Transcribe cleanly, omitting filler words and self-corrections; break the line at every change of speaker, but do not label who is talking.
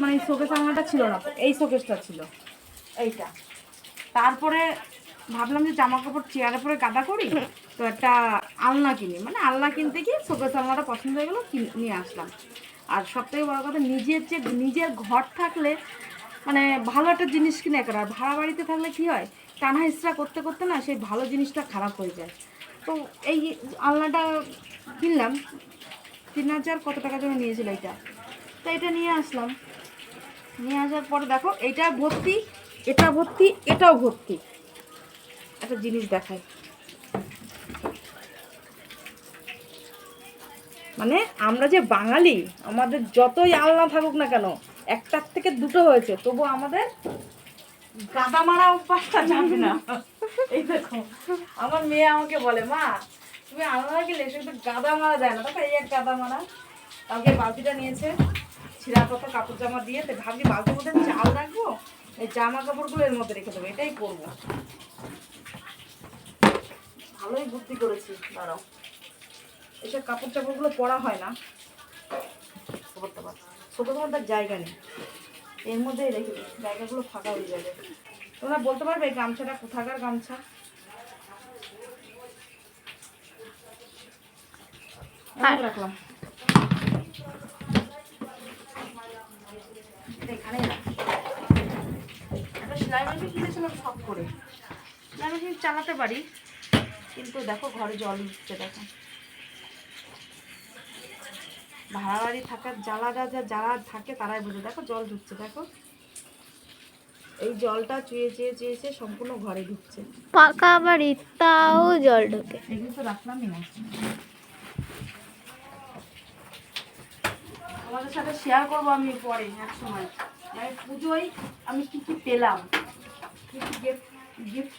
মানে শোকেস আলনাটা ছিল না, এই শোকেসটা ছিল এইটা। তারপরে ভাবলাম যে জামা কাপড় চেয়ারে পরে গাদা করি, তো একটা আলনা কিনি, মানে আলনা কিনতে গিয়ে শোকেস আলনাটা পছন্দ হয়ে গেলো, নিয়ে আসলাম। আর সবথেকে বড় কথা, নিজের ঘর থাকলে মানে ভালো একটা জিনিস কিনে করা, আর ভাড়া বাড়িতে থাকলে কী হয়, টানা হিসরা করতে করতে না সেই ভালো জিনিসটা খারাপ হয়ে যায়। তো এই আলনাটা কিনলাম, 3000 কত টাকা জন্য নিয়েছিল এটা। তো এটা নিয়ে আসলাম, নিয়ে আসার পরে দেখো এইটা ভর্তি, এটা ভর্তি, এটাও ভর্তি। একটা জিনিস দেখায়, মানে আমরা যে বাঙালি, আমাদের যতই আলনা থাকুক না কেন, একটার থেকে দুটো হয়েছে, তবু আমাদের গাদা মারা অভ্যাসটা যাবে না। এই দেখো আমার মেয়ে আমাকে বলে, মা তুমি আলনা গেলে সে গাদা মারা যায় না, দেখো এই এক গাদা মারা। কালকে বালতিটা নিয়েছে, ছিঁড়া কত কাপড় জামা দিয়ে, তো ভাবছি বালতির মধ্যে চাল রাখবো, এই জামা কাপড়গুলো এর মধ্যে রেখে দেবো, এটাই করবো। ভালোই বুদ্ধি করেছি, দাঁড়াও, এসব কাপড় চাপড়গুলো পরা হয় না, করতে পার ছোটো তোমার তার জায়গা নেই, এর মধ্যেই রেখে দিই, জায়গাগুলো ফাঁকা হয়ে যাবে। তোমরা বলতে পারবে এই গামছাটা কোথাকার গামছা? রাখলাম এখানে, একটা সেলাই মেশিন কিনেছিলাম শখ করে, সেলাই মেশিন চালাতে পারি, কিন্তু দেখো ঘরে জল উঠছে, দেখো ভাড়া বাড়ি থাকার যারা থাকে তারাই বোঝে, দেখো জল ঢুকছে, দেখো এই জলটা চুয়ে চেয়ে চেয়েছে সম্পূর্ণ ঘরে ঢুকছে,
পাকা বাড়ি তাও জল ঢোকে।
এগুলো তো রাখলামই না। আমাদের সাথে শেয়ার করবো আমি পরে এক সময়, পুজোয় আমি কি কি পেলাম, কি কি গিফট